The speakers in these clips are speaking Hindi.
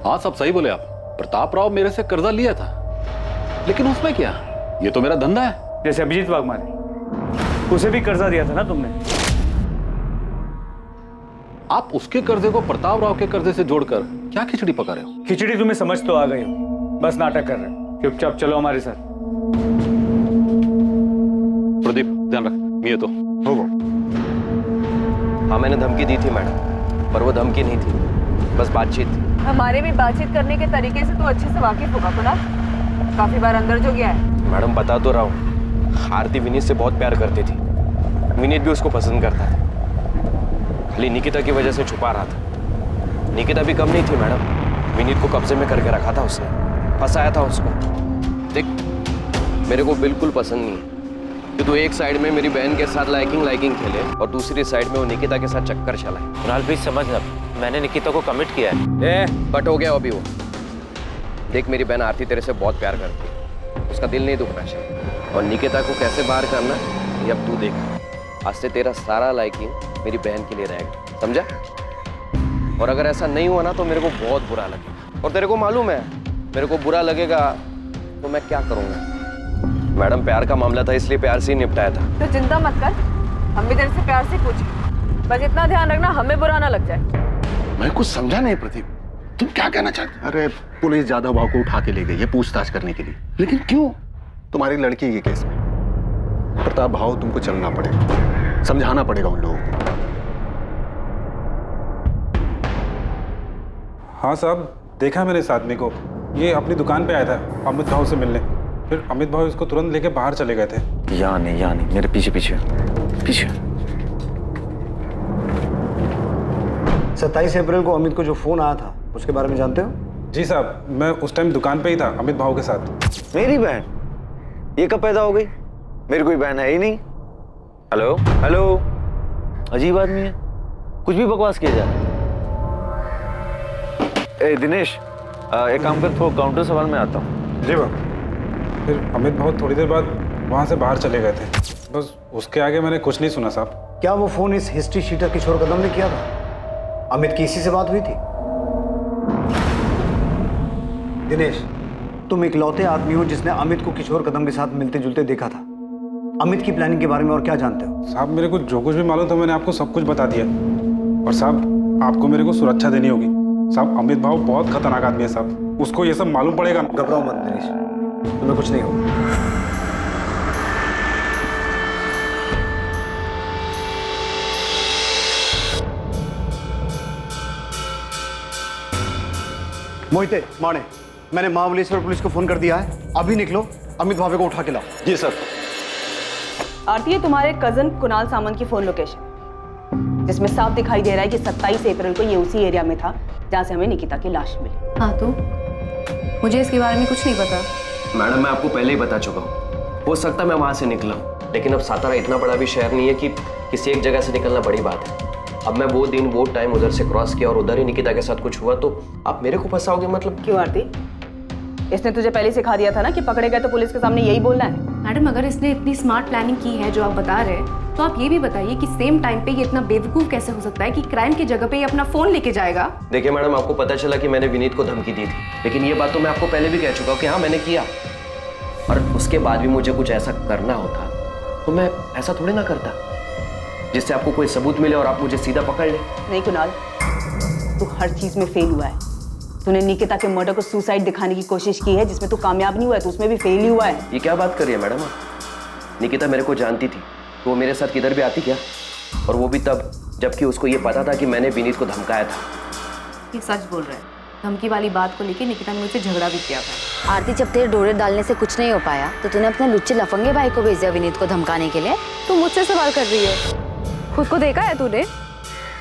हाँ सब सही बोले आप। प्रताप राव मेरे से कर्जा लिया था, लेकिन उसमें क्या, ये तो मेरा धंधा है। जैसे अभिजीत वाघमारे, उसे भी कर्जा दिया था ना तुमने। आप उसके कर्जे को प्रताप राव के कर्जे से जोड़कर क्या खिचड़ी पका रहे हो? खिचड़ी तुम्हें समझ तो आ गई हो, बस नाटक कर रहे हो। चुपचाप चलो हमारे साथ। प्रदीप ध्यान रख, ये तो हो वो। हाँ मैंने धमकी दी थी मैडम, पर वो धमकी नहीं थी, बस बातचीत थी। हमारे भी बातचीत करने के तरीके से तो अच्छे से वाकिफ होगा कुणाल, काफी बार अंदर जो गया है। मैडम बता तो रहा हूँ, आरती विनीत से बहुत प्यार करती थी, विनीत भी उसको पसंद करता था, खाली निकिता की वजह से छुपा रहा था। निकिता भी कम नहीं थी मैडम, विनीत को कब्जे में करके रखा था उसने, फंसाया था उसको। देख मेरे को बिल्कुल पसंद नहीं है कि तू एक साइड में मेरी बहन के साथ लाइकिंग खेले और दूसरी साइड में वो निकिता के साथ चक्कर चलाए। कुणाल प्लीज समझ ना, मैंने निकिता को कमिट किया है। बट हो गया अभी वो। देख मेरी बहन आरती तेरे से बहुत प्यार करती है, उसका दिल नहीं दुखना चाहिए, और निकिता को कैसे बाहर करना ये अब तू देख। आज से तेरा सारा लाइकिंग मेरी बहन के लिए रहेगा, समझा? और अगर ऐसा नहीं हुआ ना तो मेरे को बहुत बुरा लगेगा, और तेरे को मालूम है मेरे को बुरा लगेगा तो मैं क्या करूँगा। मैडम प्यार का मामला था इसलिए प्यार से ही निपटाया था। तो चिंता मत कर, हम भी तेरे से प्यार से पूछें, बस इतना ध्यान रखना हमें बुरा ना लग जाए। मैं कुछ समझा नहीं प्रदीप, तुम क्या कहना चाहते? अरे पुलिस जादव भाव को उठा के ले गई है पूछताछ करने के लिए। लेकिन क्यों? तुम्हारी लड़की के केस में प्रताप भाव तुमको चलना पड़ेगा, समझाना पड़ेगा उन लोगों को। हाँ साहब, देखा मैंने इस आदमी को, ये अपनी दुकान पे आया था अमित भाव से मिलने, फिर अमित भाव इसको तुरंत लेके बाहर चले गए थे। यहाँ नहीं, मेरे पीछे पीछे 27 अप्रैल को अमित को जो फोन आया था उसके बारे में जानते हो? जी साहब, मैं उस टाइम दुकान पे ही था अमित भाव के साथ। मेरी बहन ये कब पैदा हो गई? मेरी कोई बहन है ही नहीं। हेलो, अजीब आदमी है, कुछ भी बकवास किया जा रहा है। ए दिनेश, एक काम कर, थोड़ा काउंटर सवाल में आता हूँ। जी बाबा। फिर अमित भाव थोड़ी देर बाद वहाँ से बाहर चले गए थे, बस उसके आगे मैंने कुछ नहीं सुना साहब। क्या वो फोन इस हिस्ट्री शीटर किशोर कदम ने किया था? अमित की इसी से बात हुई थी? दिनेश, तुम इकलौते आदमी हो जिसने अमित को किशोर कदम के साथ मिलते जुलते देखा था। अमित की प्लानिंग के बारे में और क्या जानते हो? साहब मेरे को जो कुछ भी मालूम था मैंने आपको सब कुछ बता दिया, और साहब आपको मेरे को सुरक्षा देनी होगी। साहब अमित भाव बहुत खतरनाक आदमी है साहब, उसको ये सब मालूम पड़ेगा। घबराओ मत दिनेश, तुम्हें कुछ नहीं होगा। मोहिते, माने, मैंने महाबलेश्वर पुलिस को फोन कर दिया है, अभी निकलो, अमित भावे को उठा के लाओ। जी सर। आरती है तुम्हारे कजन कुणाल सामंत की फोन लोकेशन, जिसमें साफ दिखाई दे रहा है कि 27 अप्रैल को ये उसी एरिया में था जहाँ से हमें निकिता की लाश मिली। हाँ तो मुझे इसके बारे में कुछ नहीं पता। मैडम मैं आपको पहले ही बता चुका हूँ, हो सकता है मैं वहाँ से निकला हूँ, लेकिन अब सातारा इतना बड़ा भी शहर नहीं है कि किसी एक जगह से निकलना बड़ी बात है। अब मैं वो दिन वो टाइम उधर से क्रॉस किया और उधर ही निकिता के साथ कुछ हुआ तो आप मेरे को फंसाओगे? मतलब क्यों आरती, इसने तुझे पहले सिखा दिया था ना कि पकड़े गए तो पुलिस के सामने यही बोलना है? मैडम अगर इसने इतनी स्मार्ट प्लानिंग की है जो आप बता रहे हैं, तो आप ये भी बताइए कि सेम टाइम पे ये इतना बेवकूफ कैसे हो सकता है कि क्राइम की जगह पे ये अपना फोन लेके जाएगा? देखिए मैडम, आपको पता चला कि मैंने विनीत को धमकी दी थी, लेकिन ये बात तो मैं आपको पहले भी कह चुका हूँ कि हाँ मैंने किया, और उसके बाद भी मुझे कुछ ऐसा करना होता तो मैं ऐसा थोड़ी ना करता जिससे आपको कोई सबूत मिले और आप मुझे सीधा पकड़ ले। नहीं कुणाल, तू हर चीज में फेल हुआ है। तूने निकिता के मर्डर को सुसाइड दिखाने की कोशिश की है जिसमें तू कामयाब नहीं हुआ है, तो उसमें भी फेल ही हुआ है। ये क्या बात कर रही है मैडम आप? निकिता मेरे को जानती थी तो वो मेरे साथ किधर भी आती क्या, और वो भी तब जबकि उसको ये पता था कि मैंने विनीत को धमकाया था। ये सच बोल रहे हैं, धमकी वाली बात को लेकर निकिता ने मुझसे झगड़ा भी किया था। आरती, जब तेरे डोरे डालने से कुछ नहीं हो पाया तो तूने अपने लुच्चे लफंगे भाई को भेजा विनीत को धमकाने के लिए। तू मुझसे सवाल कर रही है? खुद को देखा है तूने?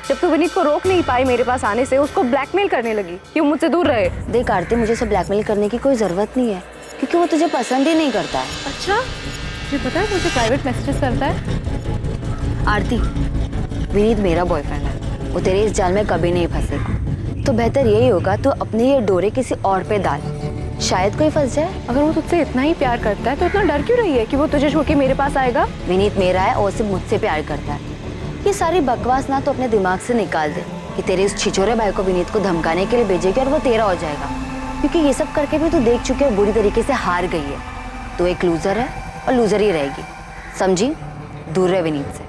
जब तू विनीत को रोक नहीं पाई मेरे पास आने से, उसको ब्लैकमेल करने लगी कि वो मुझसे दूर रहे। देख आरती, मुझे सब ब्लैकमेल करने की कोई जरूरत नहीं है, क्योंकि वो तुझे पसंद ही नहीं करता है। अच्छा, तुझे पता है मुझे प्राइवेट मैसेजेस करता है? आरती, विनीत मेरा बॉयफ्रेंड है, वो तेरे इस जाल में कभी नहीं फंसेगा, तो बेहतर यही होगा तो अपने ये डोरे किसी और पे डाल, शायद कोई फंस जाए। अगर वो तुझसे इतना ही प्यार करता है तो इतना डर क्यों रही है कि वो तुझे छोड़ के मेरे पास आएगा? विनीत मेरा है और सिर्फ मुझसे प्यार करता है। ये सारी बकवास ना तो अपने दिमाग से निकाल दे, कि तेरे उस छिछोरे भाई को विनीत को धमकाने के लिए भेजेगी और वो तेरा हो जाएगा, क्योंकि ये सब करके भी तू देख चुके हो बुरी तरीके से हार गई है। तू एक लूजर है और लूजर ही रहेगी, समझी? दूर रहे विनीत से।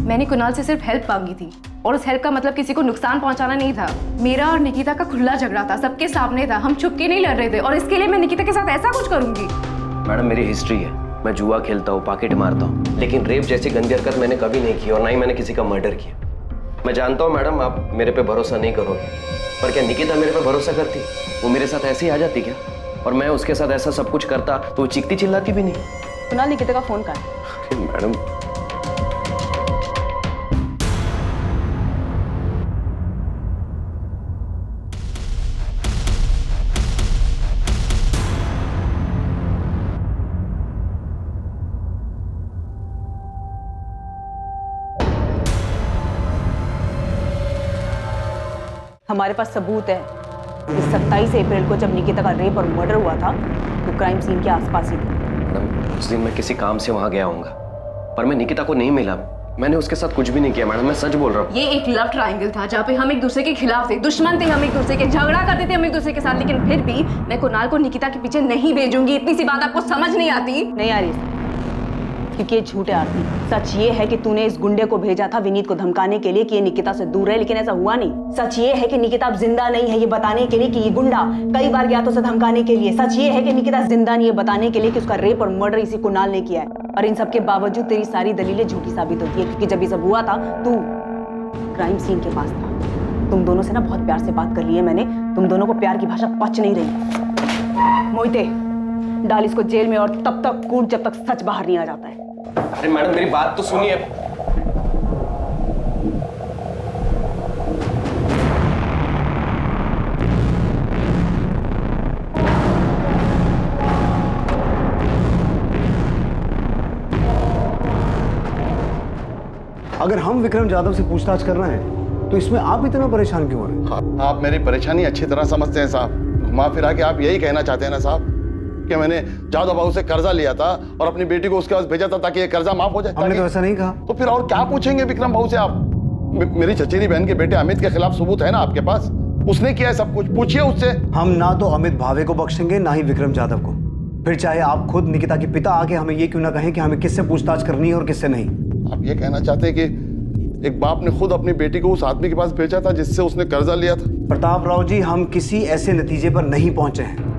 मैंने कुणाल से सिर्फ हेल्प मांगी थी और उस हेल्प का मतलब किसी को नुकसान पहुंचाना नहीं था। मेरा और निकिता का खुला झगड़ा था, सबके सामने था, हम छुप के नहीं लड़ रहे थे और इसके लिए मैं निकिता के साथ ऐसा कुछ करूंगी? मैडम मेरी हिस्ट्री है, मैं जुआ खेलता हूँ, पॉकेट मारता हूँ, लेकिन रेप जैसी गंदी हरकत मैंने कभी नहीं की और ना ही मैंने किसी का मर्डर किया। मैं जानता हूँ मैडम आप मेरे पे भरोसा नहीं करोगे, पर क्या निकिता मेरे पे भरोसा करती? वो मेरे साथ ऐसे ही आ जाती क्या? और मैं उसके साथ ऐसा सब कुछ करता तो वो चीखती चिल्लाती भी नहीं। कुणाल, निकिता का फोन कहाँ है? मैडम हमारे पास सबूत है कि 27 अप्रैल को जब निकिता का रेप और मर्डर हुआ था तो क्राइम सीन के आसपास ही थे। मैडम उस दिन मैं किसी काम से वहां गया होऊंगा, पर मैं निकिता को नहीं मिला। मैंने उसके साथ कुछ भी नहीं किया मैडम, मैं सच बोल रहा हूँ। ये एक लव ट्रायंगल था जहाँ पे हम एक दूसरे के खिलाफ थे, दुश्मन थे हम एक दूसरे के, झगड़ा करते थे हम एक दूसरे के साथ, लेकिन फिर भी मैं कुणाल को निकिता के पीछे नहीं भेजूंगी। इतनी सी बात आपको समझ नहीं आती? नहीं आ रही, क्योंकि ये झूठ है आरती। सच ये है कि तूने इस गुंडे को भेजा था विनीत को धमकाने के लिए कि ये निकिता से दूर है, लेकिन ऐसा हुआ नहीं। सच ये है कि निकिता अब जिंदा नहीं है, ये बताने के लिए कि ये गुंडा कई बार गया तो उसे धमकाने के लिए। सच ये है कि निकिता जिंदा नहीं है, बताने के लिए कि उसका रेप और मर्डर इसी कुणाल ने किया है। और इन सब के बावजूद तेरी सारी दलीलें झूठी साबित होती है, क्योंकि जब ये सब हुआ था तू क्राइम सीन के पास था। तुम दोनों से ना बहुत प्यार से बात कर ली है मैंने, तुम दोनों को प्यार की भाषा पच नहीं रही। मोहिते, डाल इसको जेल में और तब तक कूट जब तक सच बाहर नहीं आ जाता है। अरे मैडम मेरी बात तो सुनिए। अगर हम विक्रम जाधव से पूछताछ कर रहे हैं तो इसमें आप इतना परेशान क्यों हो रहे हैं? आप मेरी परेशानी अच्छी तरह समझते हैं साहब। घुमा फिरा के आप यही कहना चाहते हैं ना साहब कि मैंने जादव बाबू से कर्जा लिया था और अपनी बेटी को उसके पास भेजा था ताकि ये कर्जा माफ हो जाए। हमने तो ऐसा नहीं कहा। तो फिर और क्या पूछेंगे विक्रम बाबू से आप? मेरी चचेरी बहन के बेटे अमित के खिलाफ सबूत है ना आपके पास, उसने किया है सब कुछ, पूछिए उससे। हम ना तो अमित भावे को बख्शेंगे ना ही विक्रम जाधव को, फिर चाहे आप खुद निकिता के पिता आके हमें ये क्यों ना कहें कि हमें किससे पूछताछ करनी है और किससे नहीं। आप ये कहना चाहते हैं कि एक बाप ने खुद अपनी बेटी को उस आदमी के पास भेजा था जिससे उसने कर्जा लिया था? प्रताप राव जी, हम किसी ऐसे नतीजे पर नहीं पहुंचे हैं,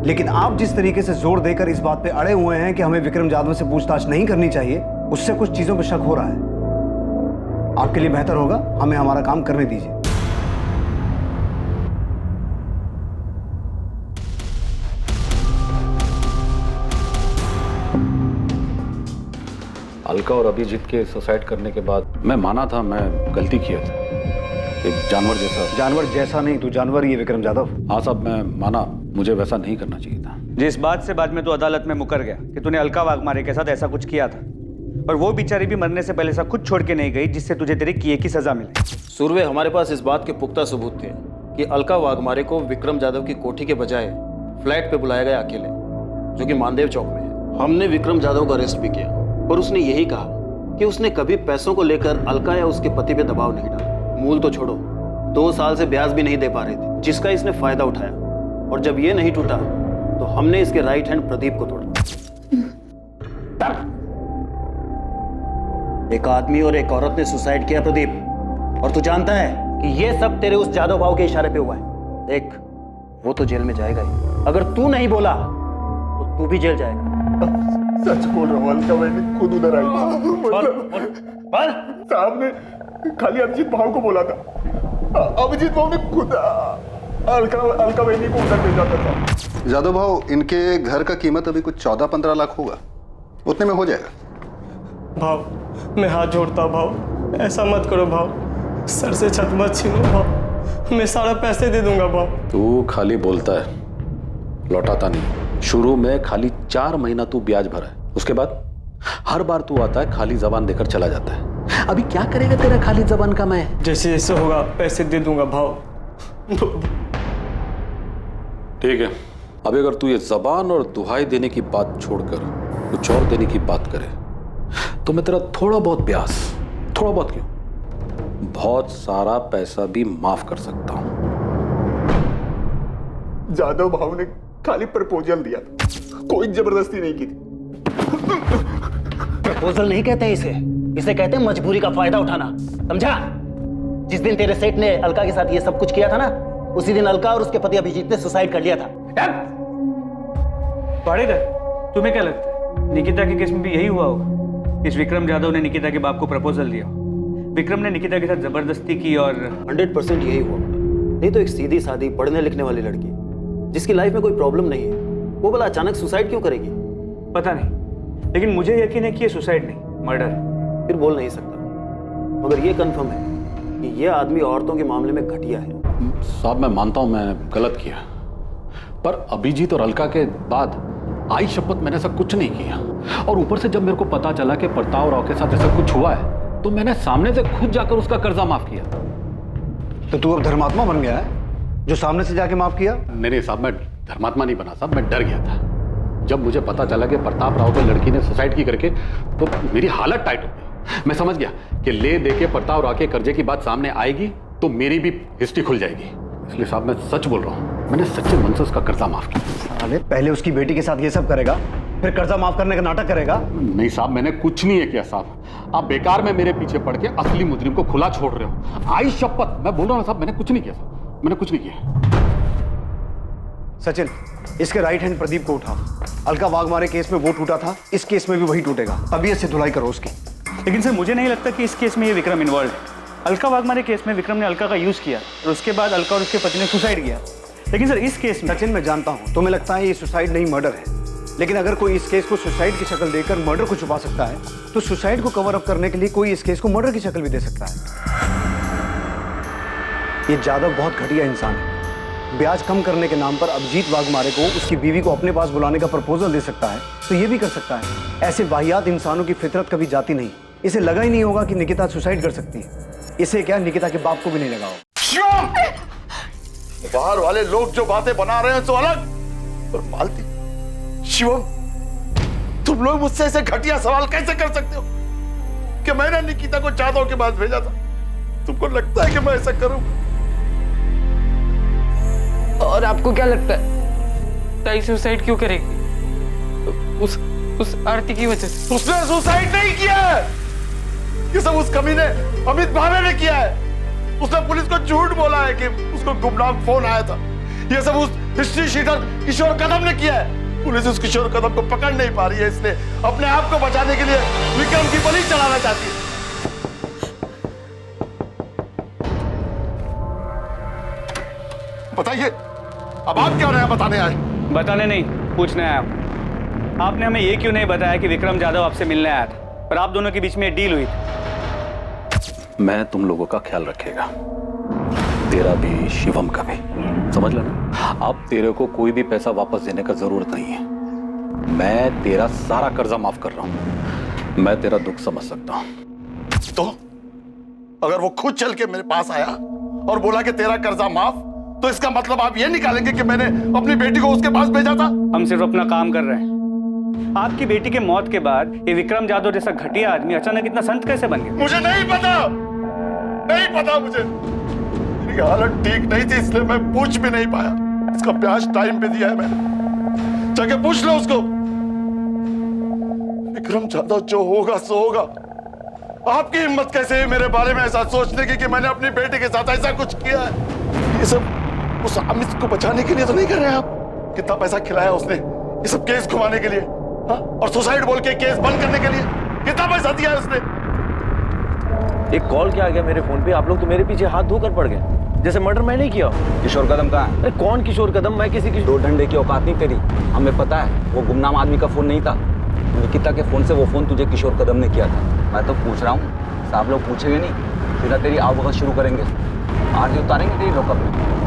लेकिन आप जिस तरीके से जोर देकर इस बात पे अड़े हुए हैं कि हमें विक्रम जाधव से पूछताछ नहीं करनी चाहिए, उससे कुछ चीजों पर शक हो रहा है। आपके लिए बेहतर होगा हमें हमारा काम करने दीजिए। अलका और अभिजीत के सुसाइड करने के बाद मैं माना था मैं गलती किया था, एक जानवर जैसा। जानवर जैसा नहीं, तू जानवर ही है विक्रम जाधव। हाँ साहब, मैं माना मुझे वैसा नहीं करना चाहिए था। जिस बात से बाद में तू अदालत में मुकर गया कि तूने अलका वाघमारे के साथ ऐसा कुछ किया था, और वो बेचारी भी मरने से पहले ऐसा कुछ छोड़ के नहीं गई जिससे तुझे तेरे किए की सजा मिले। सुरवे, हमारे पास इस बात के पुख्ता सबूत थे कि अलका वाघमारे को विक्रम जाधव की कोठी के बजाय फ्लैट पे बुलाया गया अकेले, जो कि मानदेव चौक में है। हमने विक्रम जाधव को अरेस्ट भी किया और उसने यही कहा कि उसने कभी पैसों को लेकर अलका या उसके पति पे दबाव नहीं डाला। मूल तो छोड़ो, 2 साल से ब्याज भी नहीं दे पा रही थी, जिसका इसने फायदा उठाया, और जब ये नहीं टूटा तो हमने इसके राइट हैंड प्रदीप को तोड़ा। एक आदमी और एक औरत ने सुसाइड किया प्रदीप, और तू जानता है कि ये सब तेरे उस जादव भाव के इशारे पे हुआ है। देख, वो तो जेल में जाएगा ही, अगर तू नहीं बोला तो तू भी जेल जाएगा। सच बोल रहा हूँ, अलका मैंने खुद उधर आई साहब ने खाली अभिजीत भाव को बोला था। अभिजीत भाव ने खुद अलका बहनी को उधर भेजा था। जादव भाव, इनके घर का कीमत अभी कुछ 14-15 लाख होगा, उतने में हो जाएगा। भाव, मैं हाथ जोड़ता भाव, ऐसा मत करो भाव, सर से छत मत छीनो भाव, मैं सारा पैसे दे दूंगा भाव। तू खाली बोलता है, लौटाता नहीं। शुरू में खाली 4 महीना तू ब्याज भरा है, उसके बाद हर बार तू आता है खाली जबान देकर चला जाता है। अभी क्या करेगा तेरा खाली जबान का मैं? जैसे जैसे होगा पैसे दे दूंगा भाव। ठीक है, अभी अगर तू ये जबान और दुहाई देने की बात छोड़कर कुछ और देने की बात करे तो मैं तेरा थोड़ा बहुत ब्याज, थोड़ा बहुत क्यों, बहुत सारा पैसा भी माफ कर सकता हूं। जादव भाव ने खाली प्रपोजल दिया था, कोई जबरदस्ती नहीं की थी। प्रपोजल नहीं कहते हैं इसे कहते हैं मजबूरी का फायदा उठाना, समझा? जिस दिन तेरे सेठ ने अलका के साथ ये सब कुछ किया था ना, उसी दिन अलका और उसके पति अभिजीत ने सुसाइड कर लिया था। पाड़ेकर, तुम्हें क्या लगता है निकिता के केस में भी यही हुआ होगा? इस विक्रम जाधव ने निकिता के बाप को प्रपोजल दिया, विक्रम ने निकिता के साथ जबरदस्ती की और 100% यही हुआ। नहीं तो एक सीधी सादी पढ़ने लिखने वाली लड़की जिसकी लाइफ में कोई प्रॉब्लम नहीं है, वो भला अचानक सुसाइड क्यों करेगी? पता नहीं, लेकिन मुझे यकीन है कि ये सुसाइड नहीं, मर्डर है। फिर बोल नहीं सकता, मगर ये कंफर्म है कि ये आदमी औरतों के मामले में घटिया है। साहब मैं मानता हूं मैंने गलत किया, पर अभिजीत और अलका के बाद आई शपथ मैंने ऐसा कुछ नहीं किया। और ऊपर से जब मेरे को पता चला कि प्रताप राव के साथ ऐसा कुछ हुआ है, तो मैंने सामने से खुद जाकर उसका कर्जा माफ किया। तो तू अब धर्मात्मा बन गया है जो सामने से जाके माफ किया? नहीं साहब, मैं धर्मात्मा नहीं बना साहब, मैं डर गया था। जब मुझे पता चला कि प्रताप राव की लड़की ने सुसाइड की करके, तो मेरी हालत टाइट हो गई। मैं समझ गया कि ले दे के प्रताप राव के कर्जे की बात सामने आएगी तो मेरी भी हिस्ट्री खुल जाएगी। इसलिए साहब मैं सच बोल रहा हूँ, मैंने सच्चे मन से उसका कर्जा माफ किया। साले पहले उसकी बेटी के साथ ये सब करेगा, फिर कर्जा माफ करने का नाटक करेगा? नहीं साहब, मैंने कुछ नहीं है किया साहब। आप बेकार में मेरे पीछे पड़ के असली मुजरिम को खुला छोड़ रहे हो। आई शपथ मैं बोल रहा हूँ साहब, मैंने कुछ नहीं किया साहब, मैंने कुछ नहीं किया। सचिन, इसके राइट हैंड प्रदीप को उठा। अलका वाघमारे केस में वो टूटा था, इस केस में भी वही टूटेगा। तबीयत से धुलाई करो उसकी। लेकिन सर मुझे नहीं लगता कि इस केस में ये विक्रम इन्वॉल्व है। अलका वाघमारे केस में विक्रम ने अलका का यूज किया और उसके बाद अलका और उसके पति ने सुसाइड किया। लेकिन सर इस केस में सचिन, मैं जानता हूं तुम्हें लगता है ये सुसाइड नहीं मर्डर है, लेकिन अगर कोई इस केस को सुसाइड की शक्ल देकर मर्डर को छुपा सकता है, तो सुसाइड को कवर अप करने के लिए कोई इस केस को मर्डर की शक्ल भी दे सकता है। ये जादव बहुत घटिया इंसान है। ब्याज कम करने के नाम पर अभिजीत वाघमारे को उसकी बीवी को अपने पास बुलाने का प्रपोजल दे सकता है, तो ये भी कर सकता है। ऐसे वाहियात इंसानों की फितरत कभी जाती नहीं। इसे लगा ही नहीं होगा कि निकिता सुसाइड कर सकती है। इसे क्या निकिता के बाप को भी नहीं लगा हो। बाहर वाले लोग जो बातें बना रहे हैं तो अलग, और मालती, शिवम, तुम लोग मुझसे ऐसे घटिया सवाल कैसे कर सकते हो कि मैंने निकिता को जादव के पास भेजा था? तुमको लगता है कि मैं ऐसा करूं? और आपको क्या लगता है ताई सुसाइड क्यों करेगी? उस आरती की वजह से। उसने सुसाइड नहीं किया है, ये सब उस कमीने अमित भावे ने किया है। उसने पुलिस को झूठ बोला है कि उसको गुमनाम फोन आया था। ये सब उस हिस्ट्री शीटर किशोर कदम ने किया है। पुलिस उस किशोर कदम को पकड़ नहीं पा रही है, इसलिए अपने आप को बचाने के लिए विक्रम की बलि चढ़ाना चाहती है। बताइए, अब आप क्या नया बताने आए? बताने नहीं, पूछने आया। आपने हमें ये क्यों नहीं बताया कि विक्रम जाधव आपसे मिलने आया था, पर आप दोनों के बीच में डील हुई थी? मैं तुम लोगों का ख्याल रखेगा, तेरा भी शिवम का भी, समझ लेना। अब तेरे को कोई भी पैसा वापस देने का जरूरत नहीं है। मैं तेरा सारा कर्जा माफ कर रहा हूं। मैं तेरा दुख समझ सकता हूं। तो अगर वो खुद चल के मेरे पास आया और बोला कि तेरा कर्जा माफ, तो इसका मतलब आप ये निकालेंगे कि मैंने अपनी बेटी को उसके पास भेजा था? हम सिर्फ अपना काम कर रहे हैं। आपकी बेटी के मौत के बाद ये विक्रम जाधव जैसा घटिया आदमी अचानक इतना संत कैसे बन गया? मुझे नहीं पता, नहीं पता मुझे। मेरी हालत ठीक नहीं थी, इसलिए मैं पूछ भी नहीं पाया। इसका ब्याज टाइम पे दिया है मैंने, जाके पूछ लो उसको। विक्रम जाधव जो होगा सो होगा। आपकी हिम्मत कैसे है मेरे बारे में ऐसा सोचने की कि मैंने अपनी बेटी के साथ ऐसा कुछ किया है? ये सब उस अमित को बचाने के लिए तो नहीं कर रहे आप? कितना पैसा खिलाया उसने ये सब केस घुमाने के लिए, हाँ? और सुसाइड बोल के केस बंद करने के लिए कितना पैसा दिया है उसने? एक कॉल क्या आ गया मेरे फोन पे, आप लोग तो मेरे पीछे हाथ धोकर पड़ गए, जैसे मर्डर मैं नहीं किया। किशोर कदम कहाँ है? अरे कौन किशोर कदम? मैं किसी की दो डंडे की औकात नहीं तेरी, हमें पता है। वो गुमनाम आदमी का फोन नहीं था, निकिता के फोन से वो फोन तुझे किशोर कदम ने किया था। मैं तो पूछ रहा हूँ, साहब लोग पूछेंगे नहीं, सीधा तेरी आवभगत शुरू करेंगे, आज उतारेंगे तेरी लॉकअप में।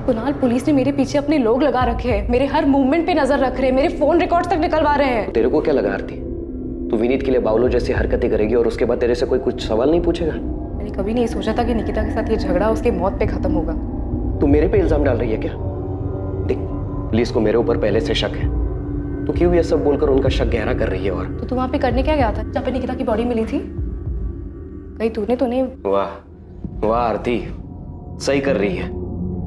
कुणाल, पुलिस ने मेरे पीछे अपने लोग लगा रखे हैं, मेरे हर मूवमेंट पे नजर रख रहे हैं, मेरे फोन रिकॉर्ड्स तक निकलवा रहे हैं। तेरे को क्या लगा आरती, तू विनीत के लिए बावलो जैसी हरकतें करेगी और उसके बाद तेरे से कोई कुछ सवाल नहीं पूछेगा? मैंने कभी नहीं सोचा था कि निकिता के साथ ये झगड़ा उसके मौत पे खत्म होगा। तू मेरे पे इल्जाम डाल रही है क्या? देख, पुलिस को मेरे ऊपर पहले से शक है, तो क्यों ये सब बोलकर उनका शक गहरा कर रही है? और तो तू वहाँ पे करने क्या गया था जहाँ पे निकिता की बॉडी मिली थी? कहीं तूने तो नहीं? वाह वाह आरती, सही कर रही है।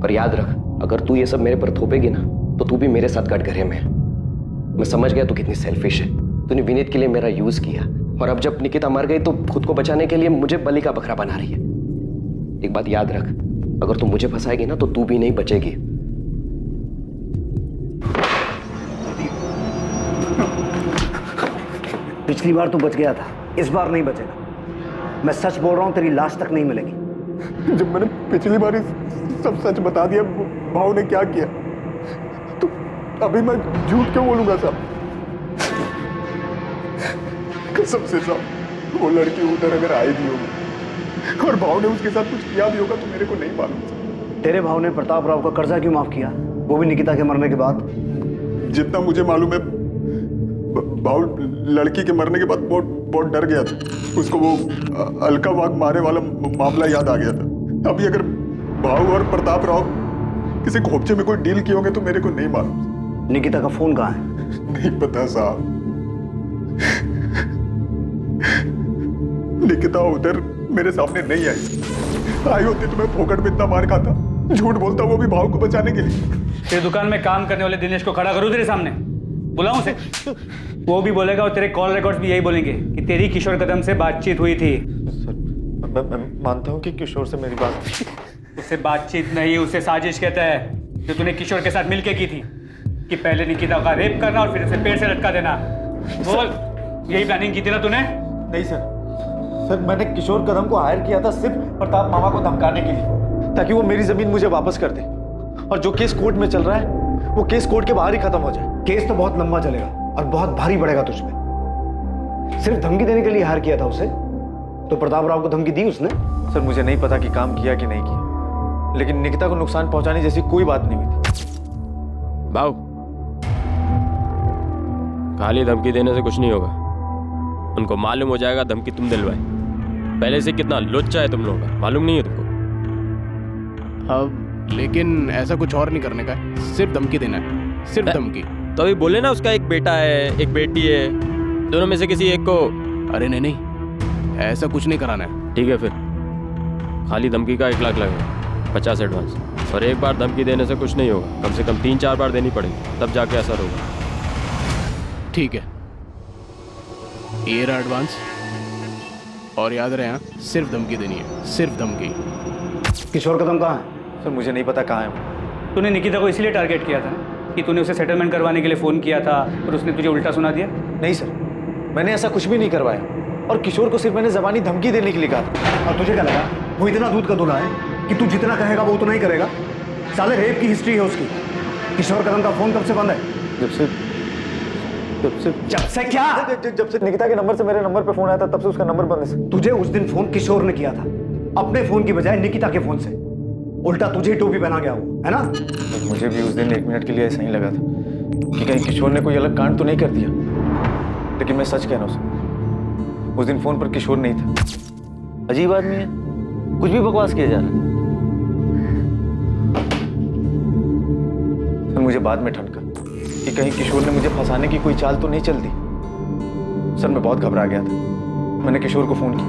पर याद रख, अगर तू ये सब मेरे पर थोपेगी ना तो तू भी मेरे साथ कटघरे में है। मैं समझ गया तू कितनी सेल्फिश है। तूने विनीत के लिए मेरा यूज किया और अब जब निकिता मर गई तो खुद को बचाने के लिए मुझे बलि का बकरा बना रही है। एक बात याद रख, अगर तू मुझे फंसाएगी ना तो तू भी नहीं बचेगी। पिछली बार तू बच गया था, इस बार नहीं बचेगा। मैं सच बोल रहा हूं, तेरी लाश तक नहीं मिलेगी। जब मैंने पिछली बार सब सच बता दिया भाव ने क्या किया, तो अभी मैं झूठ क्यों बोलूंगा साहब? कसम से साहब, वो लड़की उधर अगर आई भी होगी और भाव ने उसके साथ कुछ किया भी होगा तो मेरे को नहीं मालूम। तेरे भाव ने प्रताप राव का कर्जा क्यों माफ किया, वो भी निकिता के मरने के बाद? जितना मुझे मालूम है, भाव लड़की के मरने के बाद बहुत डर गया था। उसको वो अलका वाघमारे वाला मामला याद आ गया था। अभी अगर भाव और प्रताप राव किसी खोपचे में कोई डील किए होंगे तो मेरे को नहीं मालूम। निकिता का फोन कहाँ है? नहीं पता साहब। निकिता उधर मेरे सामने नहीं आई होती तो मैं फोकट में इतना मार खाता। झूठ बोलता, वो भी भाव को बचाने के लिए। तेरी दुकान में काम करने वाले दिनेश को खड़ा करूं तेरे सामने, बुलाऊं उसे? वो भी बोलेगा और तेरे कॉल रिकॉर्ड्स भी यही बोलेंगे कि तेरी किशोर कदम से बातचीत हुई थी। सर, मैं मानता हूँ कि किशोर से मेरी बात, उससे बातचीत नहीं, उसे साजिश कहता है, जो तूने किशोर के साथ मिलके की थी कि पहले निकिता का रेप करना और फिर उसे पेड़ से लटका देना। बोल, यही प्लानिंग की थी ना तूने? नहीं सर, मैंने किशोर कदम को हायर किया था सिर्फ प्रताप मामा को धमकाने के लिए, ताकि वो मेरी जमीन मुझे वापस कर दे। और जो केस कोर्ट में चल रहा है वो केस कोर्ट के बाहर ही खत्म हो जाए। केस तो बहुत लंबा चलेगा और बहुत भारी पड़ेगा तुझ पे। सिर्फ धमकी देने के लिए हायर किया था उसे, तो प्रताप राव को धमकी दी उसने? सर, मुझे नहीं पता कि काम किया कि नहीं किया, लेकिन निकिता को नुकसान पहुंचाने जैसी कोई बात नहीं हुई थी। भाऊ, खाली धमकी देने से कुछ नहीं होगा। उनको मालूम हो जाएगा धमकी तुम दिलवाए। पहले से कितना लुच्चा है तुम लोगों का, मालूम नहीं है तुमको? अब लेकिन ऐसा कुछ और नहीं करने का है, सिर्फ धमकी देना है, सिर्फ धमकी। तो अभी बोले ना उसका एक बेटा है, एक बेटी है, दोनों में से किसी एक को। अरे नहीं, ऐसा कुछ नहीं कराना है। ठीक है, फिर खाली धमकी का 1 लाख लगेगा, 50 एडवांस। और एक बार धमकी देने से कुछ नहीं होगा, कम से कम 3-4 बार देनी पड़ेगी, तब जाके असर होगा। ठीक है, ये रहा एडवांस। और याद रहे, हाँ, सिर्फ धमकी देनी है, सिर्फ धमकी। किशोर कदम कहाँ है? सर, मुझे नहीं पता कहाँ है। तूने निकिता को इसीलिए टारगेट किया था ना कि तूने उसे सेटलमेंट करवाने के लिए फोन किया था और उसने तुझे उल्टा सुना दिया? नहीं सर, मैंने ऐसा कुछ भी नहीं करवाया, और किशोर को सिर्फ मैंने जबानी धमकी देने के लिए कहा था। और तुझे क्या लगा वो इतना दूध का दूल्हा है कि तू जितना कहेगा वो उतना ही करेगा? साले रेप की हिस्ट्री है उसकी। किशोर कदम का फोन कब से बंद है? जब से क्या? जब से निकिता के नंबर से मेरे नंबर पे फोन आया था, तब से उसका नंबर बंद है। तुझे उस दिन फोन किशोर ने किया था, अपने फोन की बजाय निकिता के फोन से। उल्टा तुझे ही टोपी पहना गया वो, है ना? मुझे भी उस दिन 1 मिनट के लिए ऐसा ही लगा था कि कहीं किशोर ने कोई अलग कांड तो नहीं कर दिया, लेकिन मैं सच कह रहा हूँ, उस दिन फोन पर किशोर नहीं था। अजीब आदमी है, कुछ भी बकवास किया जा रहा है। सर, मुझे बाद में ठनका कि कहीं किशोर ने मुझे फंसाने की कोई चाल तो नहीं चल दी। सर, मैं बहुत घबरा गया था। मैंने किशोर को फोन किया,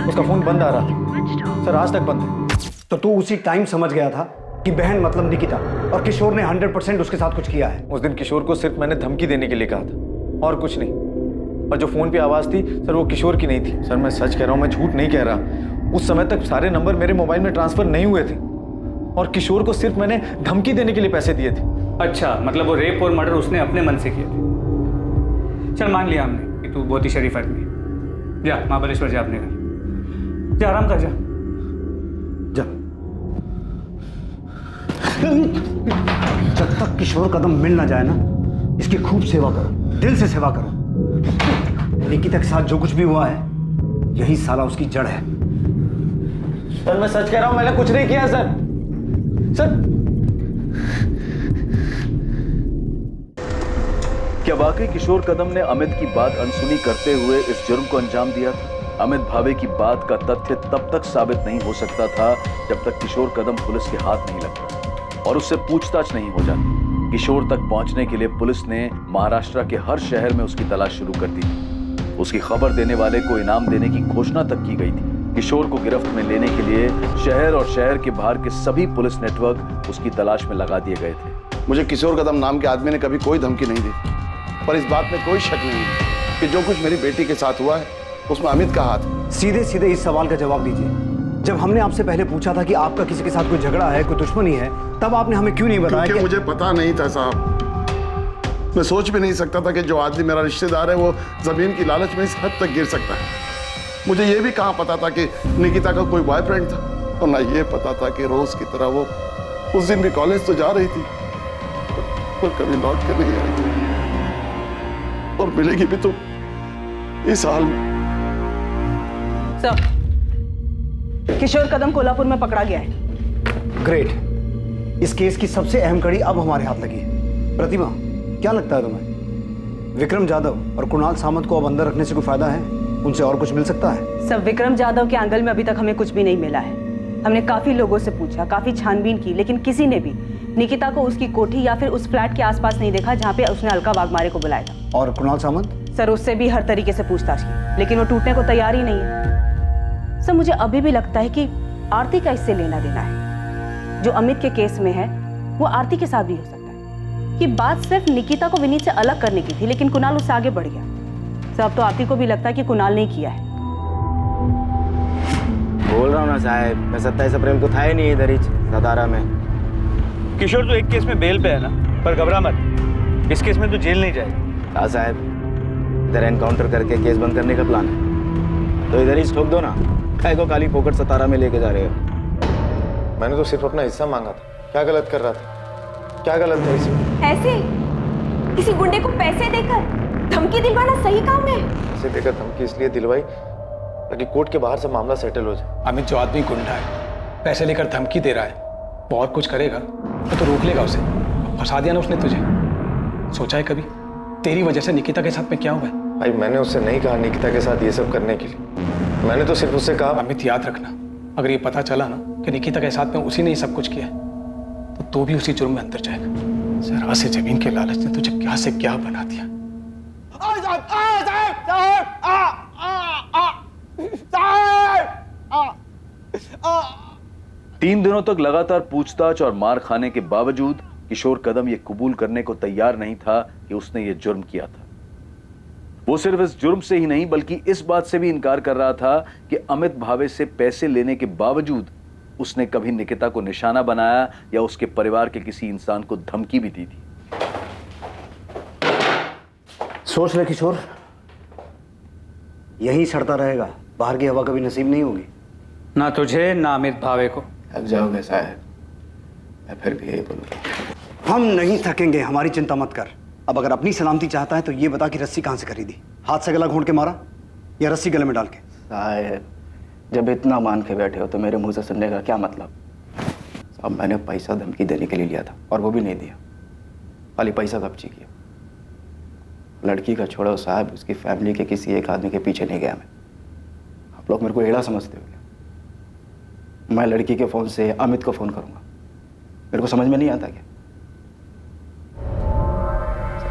उसका फोन बंद आ रहा था। सर, आज तक बंद है। तो तू उसी टाइम समझ गया था कि बहन मतलब निकिता, और किशोर ने 100% उसके साथ कुछ किया है। उस दिन किशोर को सिर्फ मैंने धमकी देने के लिए कहा था, और कुछ नहीं। और जो फोन पे आवाज थी सर, वो किशोर की नहीं थी। सर, मैं सच कह रहा हूँ, मैं झूठ नहीं कह रहा। उस समय तक सारे नंबर मेरे मोबाइल में ट्रांसफर नहीं हुए थे, और किशोर को सिर्फ मैंने धमकी देने के लिए पैसे दिए थे। अच्छा, मतलब वो रेप और मर्डर उसने अपने मन से किए थे। चल, मान लिया हमने कि तू बहुत ही शरीफ आदमी है। जा महाबलेश्वर, जा अपने घर, जा आराम कर, जा। जब तक किशोर कदम मिल ना जाए ना, इसकी खूब सेवा करो, दिल से सेवा करो। निकिता के साथ जो कुछ भी हुआ है, यही साला उसकी जड़ है। सर, मैं सच कह रहा हूं, मैंने कुछ नहीं किया सर। क्या वाकई किशोर कदम ने अमित की बात अनसुनी करते हुए इस जुर्म को अंजाम दिया था? अमित भावे की बात का तथ्य तब तक साबित नहीं हो सकता था जब तक किशोर कदम पुलिस के हाथ नहीं लगता और उससे पूछताछ नहीं हो जाती। किशोर तक पहुंचने के लिए पुलिस ने महाराष्ट्र के हर शहर में उसकी तलाश शुरू कर दी। उसकी खबर देने वाले को इनाम देने की घोषणा तक की गई थी। किशोर को गिरफ्त में लेने के लिए शहर और शहर के बाहर के सभी पुलिस नेटवर्क उसकी तलाश में लगा दिए गए थे। मुझे किशोर कदम नाम के आदमी ने कभी कोई धमकी नहीं दी, पर इस बात में कोई शक नहीं है कि जो कुछ मेरी बेटी के साथ हुआ है उसमें अमित का हाथ है। सीधे सीधे इस सवाल का जवाब दीजिए। जब हमने आपसे पहले पूछा था कि आपका किसी के साथ कोई झगड़ा है, कोई दुश्मनी है, तब आपने हमें क्यों नहीं बताया? क्योंकि मुझे पता नहीं था साहब। मैं सोच भी नहीं सकता था कि जो आदमी मेरा रिश्तेदार है वो जमीन की लालच में इस हद तक गिर सकता है। मुझे ये भी कहाँ पता था कि निकिता का कोई बॉयफ्रेंड था, और ना ये पता था कि रोज की तरह वो उस दिन भी कॉलेज तो जा रही थी पर कभी लौट कर नहीं आई, और मिलेगी भी तो इस हाल में। सर, किशोर कदम कोल्हापुर में पकड़ा गया है। ग्रेट। इस केस की सबसे अहम कड़ी अब हमारे हाथ लगी है। प्रतिमा, क्या लगता है तुम्हें, विक्रम जाधव और कुणाल सामंत को अब अंदर रखने से कोई फायदा है? उनसे और कुछ मिल सकता है? सब विक्रम जाधव के एंगल में अभी तक हमें कुछ भी नहीं मिला है। हमने काफी लोगों से पूछा, काफी छानबीन की, लेकिन किसी ने भी निकिता को उसकी कोठी या फिर उस फ्लैट के आसपास नहीं देखा जहाँ पे उसने अलका वाघमारे को बुलाया था। और कुणाल सामंत? सर, उससे भी हर तरीके से पूछताछ की, लेकिन वो टूटने को तैयार ही नहीं है। सर, मुझे अभी भी लगता है कि आरती का इससे लेना देना है। जो अमित के केस में है वो आरती के साथ भी हो सकता है। कि बात सिर्फ निकिता को विनीत से अलग करने की थी, लेकिन कुणाल उससे आगे बढ़ गया। सर, अब तो आरती को भी लगता है कि कुणाल ने किया है। बोल रहा हूँ ना साहब, मैं 27 अप्रैल को था ही नहीं इधर ही सतारा में। किशोर तो एक केस में बेल पे है ना, पर घबरा मत, इस केस में तो जेल नहीं जाएगा। हाँ साहब, इधर एनकाउंटर करके केस बंद करने का प्लान है, तो इधर ही ठोक दो ना। काय को काली पोकट सतारा में लेके जा रहे हो? मैंने तो सिर्फ अपना हिस्सा मांगा था। क्या गलत कर रहा था? क्या गलत है इसमें? ऐसे किसी गुंडे को पैसे देकर धमकी दिलवाना सही काम है? पैसे देकर धमकी इसलिए दिलवाई ताकि कोर्ट के बाहर से मामला सेटल हो जाए। अमित जो आदमी गुंडा है, पैसे लेकर धमकी दे रहा है, वो और कुछ करेगा तो रोक लेगा उसे। फंसा दिया ना उसने तुझे। सोचा है कभी तेरी वजह से निकिता के साथ में क्या हुआ है? भाई, मैंने उससे नहीं कहा निकिता के साथ ये सब करने के लिए। मैंने तो सिर्फ उससे कहा। अमित, याद रखना, अगर ये पता चला ना कि निकिता के साथ में उसी ने ये सब कुछ किया तो भी उसी जुर्म में अंदर जाएगा। जरा से जमीन के लालच ने तुझे क्या से क्या बना दिया। 3 दिनों तक लगातार पूछताछ और मार खाने के बावजूद किशोर कदम ये कबूल करने को तैयार नहीं था कि उसने ये जुर्म किया था। वो सिर्फ इस जुर्म से ही नहीं बल्कि इस बात से भी इनकार कर रहा था कि अमित भावे से पैसे लेने के बावजूद उसने कभी निकिता को निशाना बनाया या उसके परिवार के किसी इंसान को धमकी भी दी थी। सोच ले किशोर, यहीं सड़ता रहेगा, बाहर की हवा कभी नसीब नहीं होगी। ना तुझे ना अमित भावे को। थक जाओगे साहब, मैं फिर भी यही बोलूँगा, हम नहीं थकेंगे, हमारी चिंता मत कर। अब अगर अपनी सलामती चाहता है तो ये बता कि रस्सी कहाँ से खरीदी? हाथ से गला घोंट के मारा या रस्सी गले में डाल के? साहब, जब इतना मान के बैठे हो तो मेरे मुंह से सुनने का क्या मतलब? साहब, मैंने पैसा धमकी देने के लिए लिया था और वो भी नहीं दिया, खाली पैसा कब्जी किया। लड़की का छोड़ो साहब, उसकी फैमिली के किसी एक आदमी के पीछे नहीं गया मैं। आप लोग मेरे को एड़ा समझते हो क्या? मैं लड़की के फ़ोन से अमित को फ़ोन करूँगा, मेरे को समझ में नहीं आता क्या?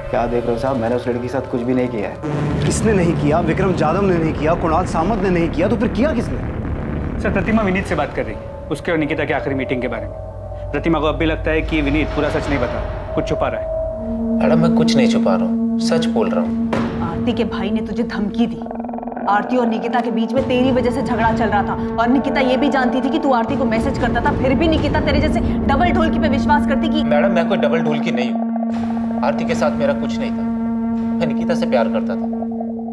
क्या देख रहे हो साहब, मैंने उस लड़की के साथ कुछ भी नहीं किया है। किसने नहीं किया? विक्रम जाधव ने नहीं किया, कुणाल सामंत ने नहीं किया, तो फिर किया किसने? सर, प्रतिमा विनीत से बात कर रही है उसके और निकिता की आखिरी मीटिंग के बारे में। प्रतिमा को अब भी लगता है कि विनीत पूरा सच नहीं बता, कुछ छुपा रहा है। मैडम, मैं कुछ नहीं छुपा रहा हूँ, सच बोल रहा हूँ। आरती के भाई ने तुझे धमकी दी। आरती और निकिता के बीच में तेरी वजह से झगड़ा चल रहा था, और निकिता ये भी जानती थी कि तू आरती को मैसेज करता था, फिर भी निकिता तेरे जैसे डबल ढोलकी पे विश्वास करती कि मैडम, मैं कोई डबल ढोलकी नहीं हूँ। आरती के साथ मेरा कुछ नहीं था, मैं निकिता से प्यार करता था।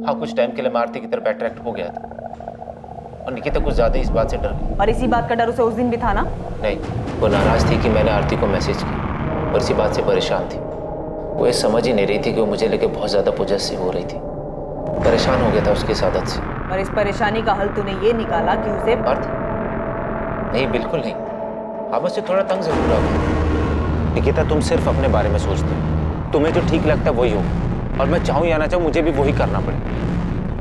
हाँ, कुछ टाइम के लिए मैं आरती की तरफ अट्रैक्ट हो गया था, और निकिता कुछ ज्यादा इस बात से डर गई। और इसी बात का डर उसे उस दिन भी था ना? नहीं, वो नाराज थी कि मैंने आरती को मैसेज किया, और इसी बात से परेशान थी। वो ये समझ ही नहीं रही थी कि वो मुझे लेके बहुत ज्यादा पोजेसिव हो रही थी। परेशान हो गया था उसकी इस आदत से। और इस परेशानी का हल तूने ये निकाला कि उसे नहीं, बिल्कुल नहीं। हाँ, मुझसे थोड़ा तंग जरूर रहा। निकिता, तुम सिर्फ अपने बारे में सोचते हो, तुम्हें जो ठीक लगता है वही हो, और मैं चाहूँ या ना चाहूँ मुझे भी वही करना पड़े।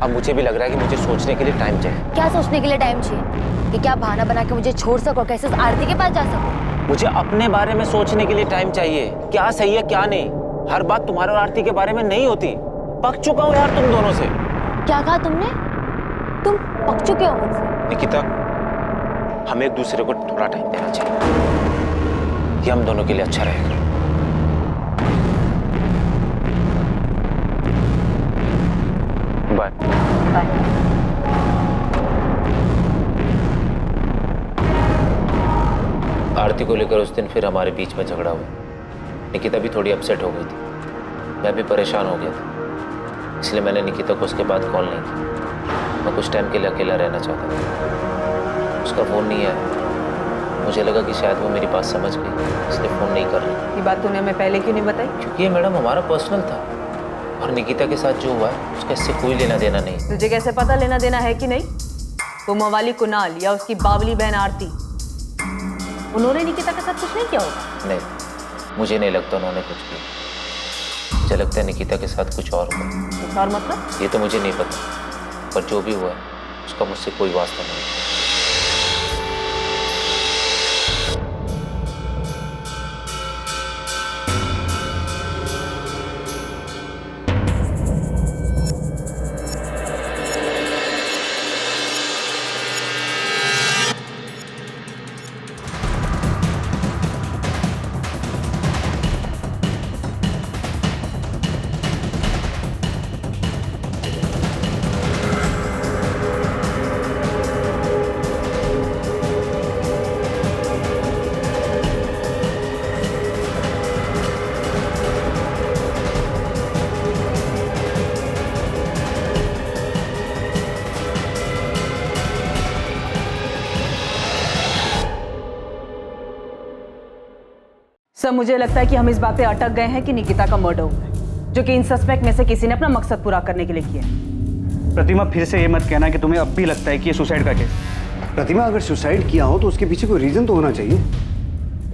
अब मुझे भी लग रहा है कि मुझे सोचने के लिए टाइम चाहिए। क्या सोचने के लिए टाइम चाहिए? कि क्या बहाना बना के मुझे छोड़ सको, कैसे आरती के पास जा सको? मुझे अपने बारे में सोचने के लिए टाइम चाहिए, क्या सही है क्या नहीं। हर बात तुम्हारे और आरती के बारे में नहीं होती। पक चुका हूँ यार तुम दोनों से। क्या कहा तुमने? तुम पक चुके हो मुझसे। निकिता, हमें एक दूसरे को थोड़ा टाइम देना चाहिए, ये हम दोनों के लिए अच्छा रहेगा। बाय। आरती को लेकर उस दिन फिर हमारे बीच में झगड़ा हुआ। निकिता भी थोड़ी अपसेट हो गई थी, मैं भी परेशान हो गया था, इसलिए मैंने निकिता को उसके बाद कॉल नहीं की। मैं कुछ टाइम के लिए अकेला रहना चाहता था। उसका फ़ोन नहीं आया, मुझे लगा कि शायद वो मेरी बात समझ गई, इसलिए फ़ोन नहीं कर रही। ये बात तूने हमें पहले क्यों नहीं बताई? क्योंकि ये मैडम हमारा पर्सनल था, और निकिता के साथ जो हुआ है उसका इससे कोई लेना देना नहीं। तुझे कैसे पता लेना देना है कि नहीं? वो मवाली कुणाल या उसकी बावली बहन आरती, उन्होंने निकिता के साथ कुछ नहीं किया होगा? नहीं, मुझे नहीं लगता उन्होंने कुछ किया। मुझे लगता है निकिता के साथ कुछ और हुआ। कुछ और मतलब? ये तो मुझे नहीं पता, पर जो भी हुआ है उसका मुझसे कोई वास्ता नहीं। सर, मुझे लगता है कि हम इस बात पे अटक गए हैं कि निकिता का मर्डर हुआ है, जो कि इन सस्पेक्ट में से किसी ने अपना मकसद पूरा करने के लिए किया है। प्रतिमा, फिर से ये मत कहना कि तुम्हें अब भी लगता है कि ये सुसाइड का केस। प्रतिमा, अगर सुसाइड किया हो तो उसके पीछे कोई रीजन तो होना चाहिए।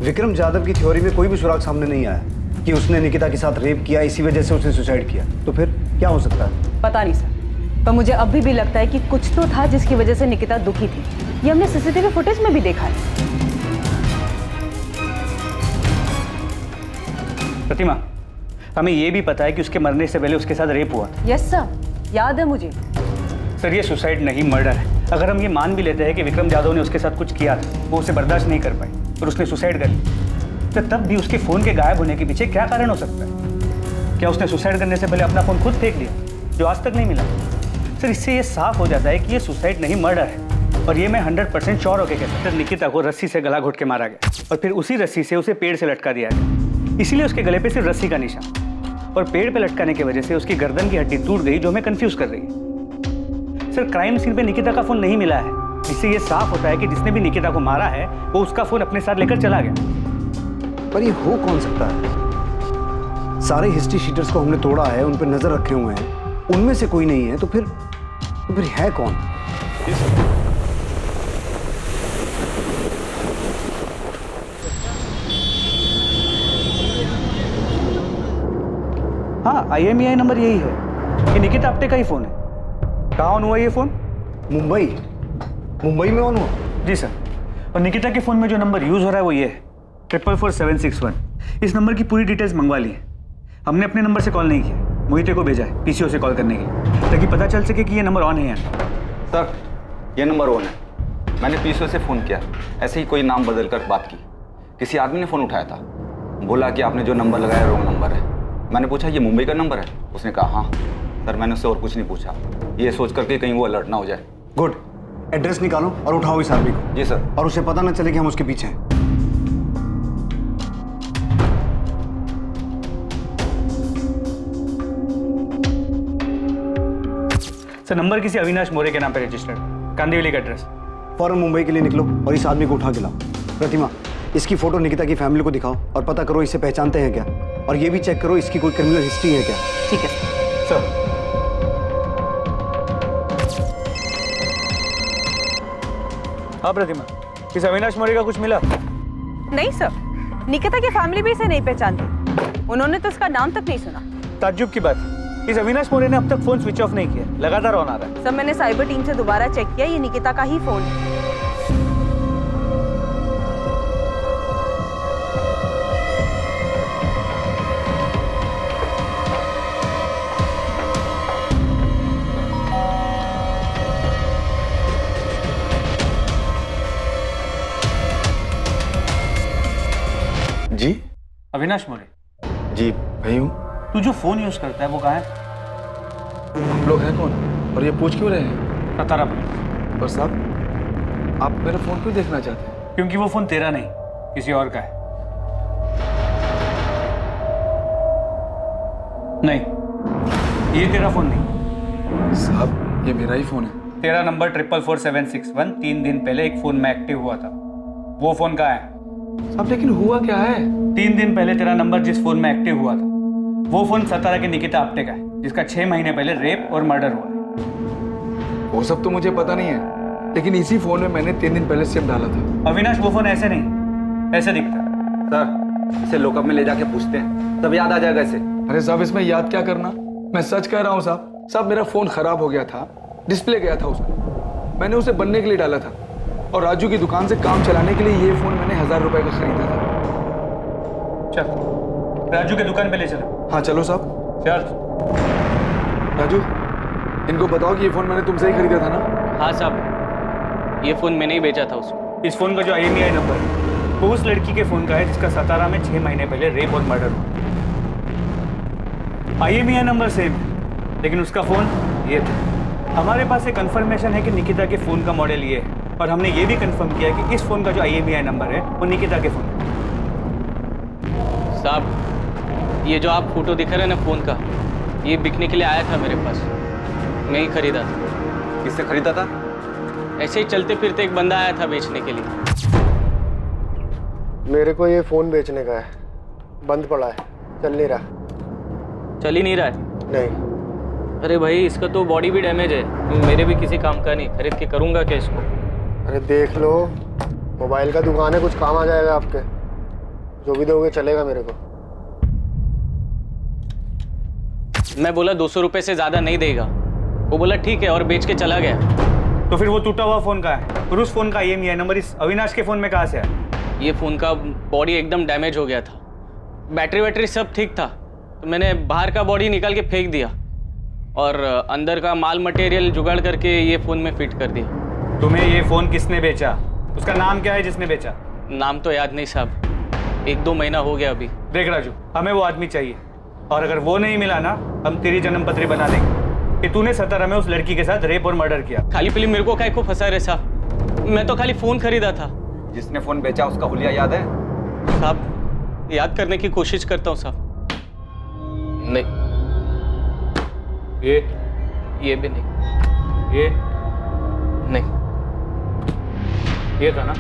विक्रम जाधव की थ्योरी में कोई भी सुराग सामने नहीं आया कि उसने निकिता के साथ रेप किया, इसी वजह से उसने सुसाइड किया। तो फिर क्या हो सकता है? पता नहीं सर, पर मुझे अभी भी लगता है कि कुछ तो था जिसकी वजह से निकिता दुखी थी। ये हमने सीसीटीवी फुटेज में भी देखा है। प्रतिमा, हमें ये भी पता है कि उसके मरने से पहले उसके साथ रेप हुआ था। यस सर, याद है मुझे। सर, ये सुसाइड नहीं, मर्डर है। अगर हम ये मान भी लेते हैं कि विक्रम जाधव ने उसके साथ कुछ किया था, वो उसे बर्दाश्त नहीं कर पाई और उसने सुसाइड कर ली, तो तब भी उसके फ़ोन के गायब होने के पीछे क्या कारण हो सकता है? क्या उसने सुसाइड करने से पहले अपना फ़ोन खुद फेंक दिया, जो आज तक नहीं मिला? सर, इससे ये साफ हो जाता है कि ये सुसाइड नहीं, मर्डर है। और ये मैं 100% श्योर होकर कह सकता हूं। निकिता को रस्सी से गला घोट के मारा गया और फिर उसी रस्सी से उसे पेड़ से लटका दिया गया। इसीलिए उसके गले पे सिर्फ रस्सी का निशान, और पेड़ पे लटकाने की वजह से उसकी गर्दन की हड्डी टूट गई, जो हमें कंफ्यूज कर रही है। सर, क्राइम सीन पे निकिता का फोन नहीं मिला है, इससे ये साफ होता है कि जिसने भी निकिता को मारा है वो उसका फोन अपने साथ लेकर चला गया। पर ये हो कौन सकता है? सारे हिस्ट्री शीटर्स को हमने तोड़ा है, उन पर नजर रखे हुए हैं, उनमें से कोई नहीं है, तो फिर है कौन? हाँ, IMEI नंबर यही है कि निकिता अपने का ही फोन है। कहाँ ऑन हुआ ये फोन? मुंबई में ऑन हुआ? जी सर। और निकिता के फोन में जो नंबर यूज हो रहा है वो ये है 444761। इस नंबर की पूरी डिटेल्स मंगवा ली है। हमने अपने नंबर से कॉल नहीं किया, मोहिते को भेजा है PCO से कॉल करने के लिए, ताकि पता चल सके कि ये नंबर ऑन है या नहीं। सर, ये नंबर ऑन है। मैंने PCO से फ़ोन किया, ऐसे ही कोई नाम बदल कर बात की। किसी आदमी ने फ़ोन उठाया था, बोला कि आपने जो नंबर लगाया रॉन्ग नंबर है। मैंने पूछा ये मुंबई का नंबर है? उसने कहा हाँ। सर, मैंने उससे और कुछ नहीं पूछा, ये सोच करके कहीं वो अलर्ट ना हो जाए। गुड, एड्रेस निकालो और उठाओ इस आदमी को। जी सर। और उसे पता ना चले कि हम उसके पीछे हैं। सर, नंबर किसी अविनाश मोरे के नाम पे रजिस्टर्ड, कांदिवली का एड्रेस। फौरन मुंबई के लिए निकलो और इस आदमी को उठा के लाओ। प्रतिमा, इसकी फोटो निकिता की फैमिली को दिखाओ और पता करो इसे पहचानते हैं क्या, और ये भी चेक करो इसकी कोई क्रिमिनल हिस्ट्री है क्या। ठीक है सर। हाँ प्रतिमा, इस अविनाश मौर्य का कुछ मिला? नहीं सर, निकिता की फैमिली भी इसे नहीं पहचानती, उन्होंने तो इसका नाम तक नहीं सुना। ताज्जुब की बात, इस अविनाश मौर्य ने अब तक फोन स्विच ऑफ नहीं किया, लगातार ऑन आ रहा है। सर, मैंने साइबर टीम से दोबारा चेक किया, ये निकिता का ही फोन है। अविनाश मोरे। जी भाई हूँ। तू जो फोन यूज करता है वो कहाँ है? हम लोग हैं कौन और ये पूछ क्यों रहे हैं? सतारा। और साहब आप मेरा फोन क्यों देखना चाहते हैं? क्योंकि वो फोन तेरा नहीं किसी और का है। नहीं ये तेरा फोन नहीं। साहब ये मेरा ही फोन है। तेरा नंबर 444761 3 दिन पहले एक फोन में एक्टिव हुआ था। वो फोन कहाँ है? साहब लेकिन हुआ क्या है? 3 दिन पहले तेरा नंबर जिस फोन में एक्टिव हुआ था वो फोन सतारा के निकिता आप्टे का है, जिसका 6 महीने पहले रेप और मर्डर हुआ है। वो सब तो मुझे पता नहीं है, लेकिन इसी फोन में मैंने 3 दिन पहले सिम डाला था। अविनाश वो फोन ऐसे नहीं, ऐसे दिखता है। सर इसे लॉकअप में ले जाके पूछते हैं, तब याद आ जाएगा इसे। अरे साहब इसमें याद क्या करना, मैं सच कह रहा हूँ साहब। साहब मेरा फोन खराब हो गया था, डिस्प्ले गया था उसका, मैंने उसे बनने के लिए डाला था और राजू की दुकान से काम चलाने के लिए ये फोन मैंने 1000 रुपए का खरीदा था। चल राजू के दुकान पे ले चलो। हाँ चलो साहब। चल राजू इनको बताओ कि ये फोन मैंने तुमसे ही खरीदा था ना? हाँ साहब ये फोन मैंने ही बेचा था उसको। इस फोन का जो IMEI नंबर है वो उस लड़की के फोन का है जिसका सतारा में 6 महीने पहले रेप और मर्डर हुआ। IMEI नंबर सेम है लेकिन उसका फोन ये था। हमारे पास एक कंफर्मेशन है कि निकिता के फोन का मॉडल ये है और हमने ये भी कंफर्म किया कि इस फोन का जो IMEI नंबर है वो निकिता के फोन है। साहब ये जो आप फोटो दिखा रहे हैं ना फोन का, ये बिकने के लिए आया था मेरे पास, मैं ही खरीदा था। किससे खरीदा था? ऐसे ही चलते फिरते एक बंदा आया था बेचने के लिए। मेरे को ये फोन बेचने का है, बंद पड़ा है, चल नहीं रहा। चल ही नहीं रहा है? नहीं। अरे भाई इसका तो बॉडी भी डैमेज है, मेरे भी किसी काम का नहीं, खरीद के करूंगा क्या इसको? अरे देख लो, मोबाइल का दुकान है, कुछ काम आ जाएगा आपके। जो भी दोगे चलेगा मेरे को। मैं बोला 200 रुपए से ज्यादा नहीं देगा, वो बोला ठीक है और बेच के चला गया। तो फिर वो टूटा हुआ फोन का है और उस फोन का IMEI नंबर इस अविनाश के फोन में कहाँ से आया? ये फोन का बॉडी एकदम डैमेज हो गया था, बैटरी वैटरी सब ठीक था, तो मैंने बाहर का बॉडी निकाल के फेंक दिया और अंदर का माल मटेरियल जुगाड़ करके ये फोन में फिट कर दिया। तुम्हें ये फोन किसने बेचा? उसका नाम क्या है जिसने बेचा? नाम तो याद नहीं साहब, 1-2 महीना हो गया अभी। देख राजू, हमें वो आदमी चाहिए और अगर वो नहीं मिला ना, हम तेरी जन्मपत्री बना देंगे कि तूने सतारा में उस लड़की के साथ रेप और मर्डर किया। खाली फिल्म मेरे को काय को फंसा रहे साहब, मैं तो खाली फोन खरीदा था। जिसने फोन बेचा उसका हुलिया याद है? साहब याद करने की कोशिश करता हूँ साहब। नहीं ये भी नहीं, ये नहीं, ये था ना?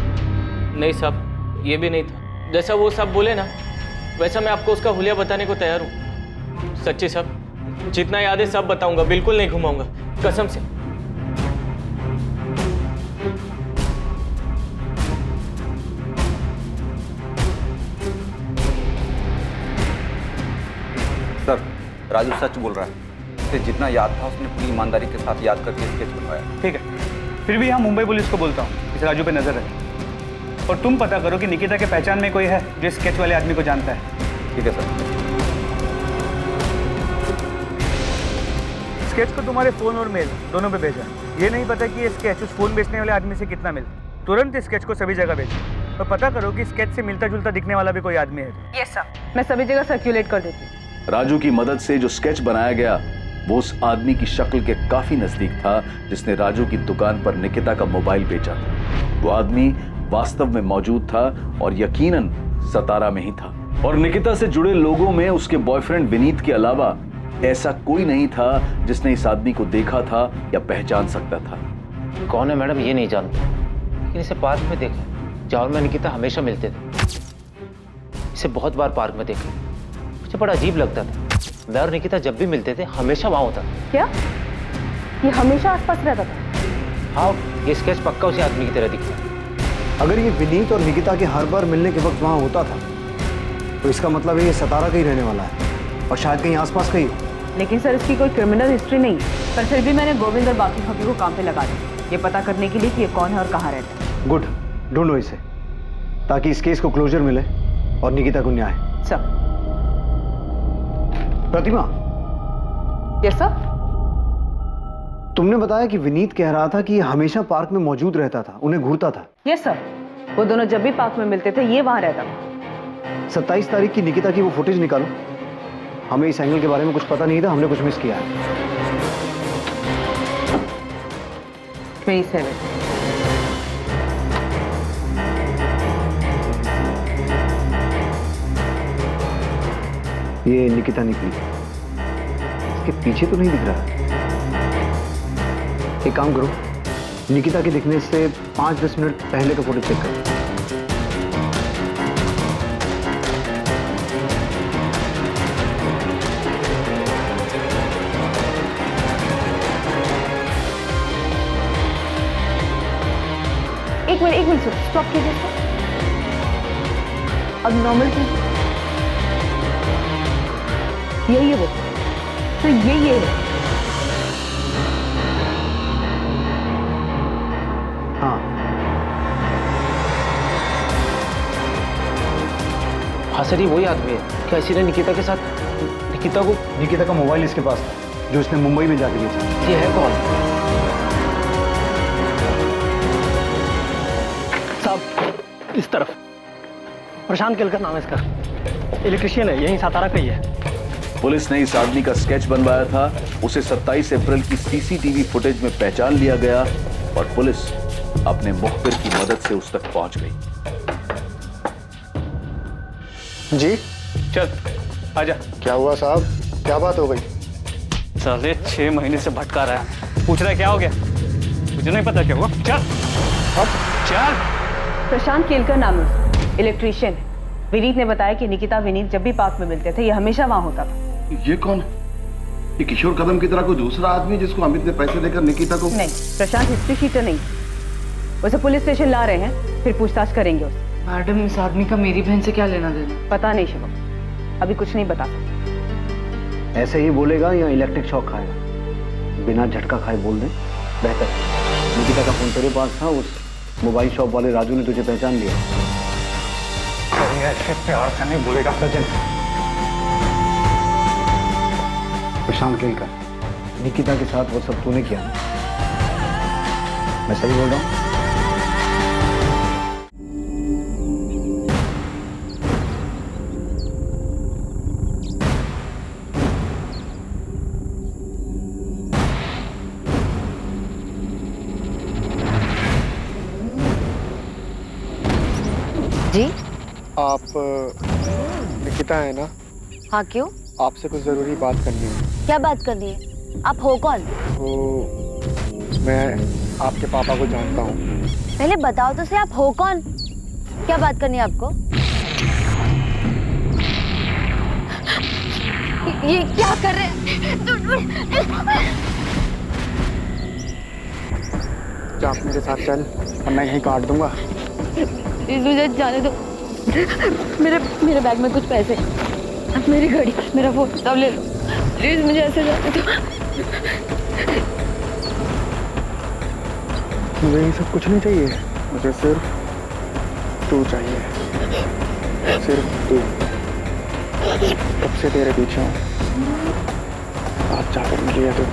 नहीं साहब ये भी नहीं था। जैसा वो सब बोले ना वैसा मैं आपको उसका हुलिया बताने को तैयार हूँ। सच्ची साहब, जितना याद है सब बताऊंगा, बिल्कुल नहीं घुमाऊंगा, कसम से। सर राजू सच बोल रहा है, उसे जितना याद था उसने पूरी ईमानदारी के साथ याद करके स्केच बनवाया। ठीक है, फिर भी यहाँ मुंबई पुलिस को बोलता हूँ इस राजू पे नजर रखें और तुम पता करो कि निकिता के पहचान में कोई है जो स्केच वाले आदमी को जानता है। ठीक है सर। स्केच को तुम्हारे फोन और मेल दोनों पे भेजा। ये नहीं पता कि ये स्केच उस फोन बेचने वाले आदमी से कितना मिलता। तुरंत इस स्केच को सभी जगह भेजो और पता करो कि स्केच से मिलता जुलता दिखने वाला भी कोई आदमी है। यस सर, मैं सभी जगह सर्कुलेट कर देती हूँ। राजू की मदद से जो स्केच बनाया गया वो उस आदमी की शक्ल के काफी नजदीक था जिसने राजू की दुकान पर निकिता का मोबाइल बेचा था। वो आदमी वास्तव में मौजूद था और यकीनन सतारा में ही था। और निकिता से जुड़े लोगों में उसके बॉयफ्रेंड विनीत के अलावा ऐसा कोई नहीं था जिसने इस आदमी को देखा था या पहचान सकता था। कौन है मैडम ये नहीं जानता, लेकिन इसे पार्क में देखा जहाँ मैं निकिता हमेशा मिलते थे। इसे बहुत बार पार्क में देखा, मुझे बड़ा अजीब लगता था। मैं और निकिता जब भी मिलते थे हमेशा वहाँ होता। क्या ये हमेशा आसपास रहता था? हाँ, ये स्केच पक्का उसी आदमी की तरह दिखता। अगर ये विनीत और निकिता के हर बार मिलने के वक्त वहाँ होता था तो इसका मतलब है ये सतारा का ही रहने वाला है और शायद कहीं आसपास का ही। लेकिन सर इसकी कोई क्रिमिनल हिस्ट्री नहीं, पर फिर भी मैंने गोविंद और बाकी भाभी को काम पे लगा दिया ये पता करने के लिए कि ये कौन है और कहाँ रहता है। गुड, ढूंढो इसे ताकि इस केस को क्लोजर मिले और निकिता को न्याय। सर। प्रतिमा। Yes sir. तुमने बताया कि विनीत कह रहा था कि ये हमेशा पार्क में मौजूद रहता था, उन्हें घूरता था। यस सर, वो दोनों जब भी पार्क में मिलते थे ये वहां रहता था। 27 तारीख की निकिता की वो फुटेज निकालो। हमें इस एंगल के बारे में कुछ पता नहीं था, हमने कुछ मिस किया है। 27। ये निकिता निकली, इसके पीछे तो नहीं दिख रहा। एक काम करो, निकिता के दिखने से 5-10 मिनट पहले का फोटो चेक करो। एक मिनट स्टॉप कीजिए इसको। अब नॉर्मल कीजिए। यही है वो, तो यही है। हाँ, सर ये वही आदमी है क्या इसी ने निकिता के साथ निकिता का मोबाइल इसके पास था जो इसने मुंबई में जाके बेचा। ये है कौन? साहब इस तरफ प्रशांत केलकर नाम है इसका, इलेक्ट्रिशियन है, यहीं सातारा का ही है। पुलिस ने इस आदमी का स्केच बनवाया था, उसे 27 अप्रैल की सीसीटीवी फुटेज में पहचान लिया गया और पुलिस अपने मुखबिर की मदद से उस तक पहुंच गई। जी चल आजा। क्या हुआ साहब, क्या बात हो गई? साले 6 महीने से भटका रहा है, पूछ रहा है क्या हो गया? मुझे नहीं पता क्या हुआ। चल अब चल। प्रशांत केलकर नाम है, इलेक्ट्रिशियन है। विनीत ने बताया कि निकिता विनीत जब भी पार्क में मिलते थे ये हमेशा वहां होता था। ये कौन है? ये किशोर कदम की तरह कोई दूसरा आदमी जिसको अमित ने पैसे देकर निकिता को? नहीं, प्रशांत हिस्ट्री शीटर नहीं, उसे पुलिस स्टेशन ला रहे हैं, फिर पूछताछ करेंगे उससे। मैडम इस आदमी का मेरी बहन से क्या लेना देना? पता नहीं शिवम, अभी कुछ नहीं बता। ऐसे ही बोलेगा या इलेक्ट्रिक शॉक खाएगा? बिना झटका खाए बोल दे बेहतर। निकिता का फोन तेरे पास था, उस मोबाइल शॉप वाले राजू ने तुझे पहचान लिया। ऐसे प्यार से नहीं बोलेगा सचिन। प्रशांत केलकर, निकिता के साथ वो सब तूने किया ना? मैं सही बोल रहा हूँ? जी आप निकिता है ना? हाँ, क्यों? आपसे कुछ जरूरी बात करनी है। क्या बात करनी है? आप हो कौन? तो मैं आपके पापा को जानता हूँ। पहले बताओ तो सही, आप हो कौन? क्या बात करनी है आपको? ये क्या कर रहे हैं? क्या आप मेरे साथ चल, वरना यहीं काट दूंगा। प्लीज मुझे जाने दो। मेरे बैग में कुछ पैसे, मेरी घड़ी, मेरा फोन सब ले लो। प्लीज मुझे ऐसे जाने दो। मुझे ये सब कुछ नहीं चाहिए, मुझे सिर्फ तू चाहिए, सिर्फ तू। कब से तेरे पीछे हूँ, आज जाकर मिल लिया तू।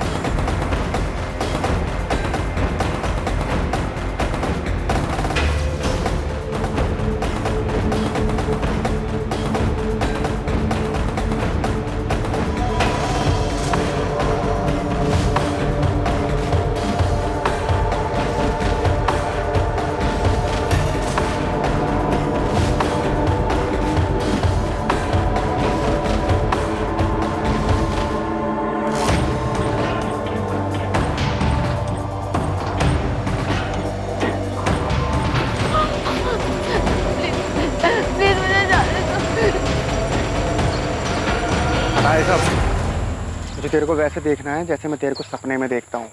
मुझे तेरे को वैसे देखना है जैसे मैं तेरे को सपने में देखता हूँ।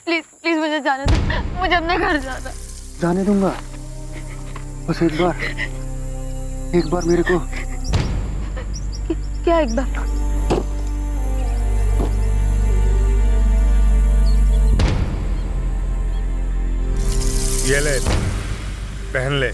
प्लीज प्लीज मुझे जाने दो, मुझे अपने घर जाना। जाने दूंगा, बस एक बार मेरे को। क्या एक बार? ये ले, पहन ले।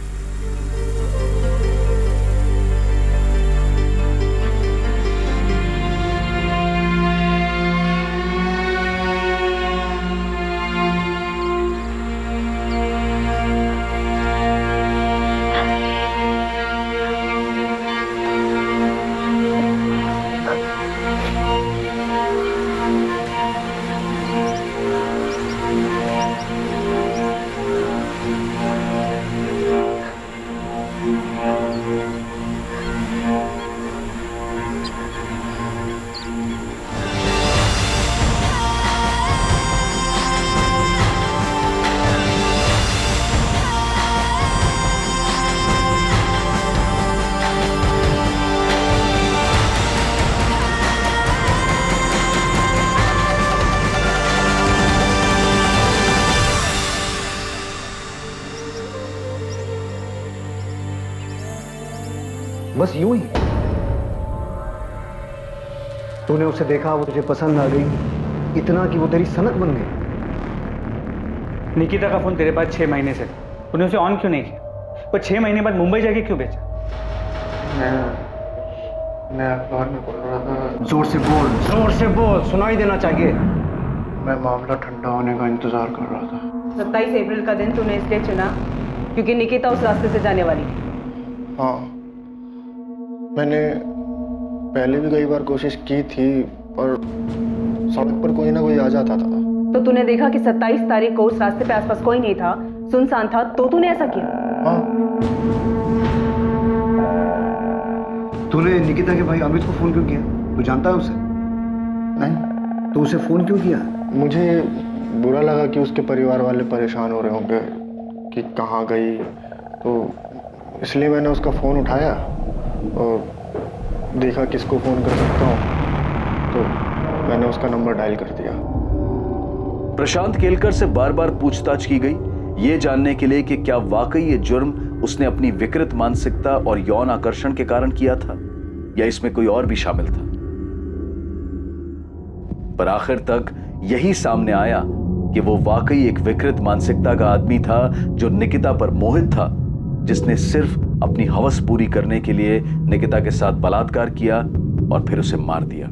बस यूं ही। तूने उसे देखा, वो तुझे पसंद आ गई, इतना कि वो तेरी सनक बन गई। निकिता का फोन तेरे पास 6 महीने से था, तूने उसे ऑन क्यों नहीं किया? वो 6 महीने बाद मुंबई जाके क्यों भेजा? मैं अखबार में पढ़ रहा था। जोर से बोल, जोर से बोल, सुनाई देना चाहिए। मैं मामला ठंडा होने का इंतजार कर रहा था। 27 अप्रैल का दिन तूने इसलिए चुना क्योंकि निकिता उस रास्ते से जाने वाली थी। हाँ, मैंने पहले भी कई बार कोशिश की थी, पर सड़क पर कोई ना कोई आ जाता था। तो तूने देखा कि 27 तारीख को उस रास्ते पे आसपास कोई नहीं था, सुनसान था, तो तूने ऐसा किया? हाँ। तूने निकिता के भाई अमित को फोन क्यों किया? तू जानता है उसे? नहीं। तो उसे फोन क्यों किया? मुझे बुरा लगा कि उसके परिवार वाले परेशान हो रहे होंगे कि कहाँ गई, तो इसलिए मैंने उसका फ़ोन उठाया और देखा किसको फ़ोन कर सकता हूँ, तो मैंने उसका नंबर डायल कर दिया। प्रशांत केलकर से बार बार पूछताछ की गई, ये जानने के लिए कि क्या वाकई ये जुर्म उसने अपनी विकृत मानसिकता और यौन आकर्षण के कारण किया था या इसमें कोई और भी शामिल था। पर आखिर तक यही सामने आया कि वो वाकई एक विकृत मानसिकता का आदमी था जो निकिता पर मोहित था, जिसने सिर्फ अपनी हवस पूरी करने के लिए निकिता के साथ बलात्कार किया और फिर उसे मार दिया।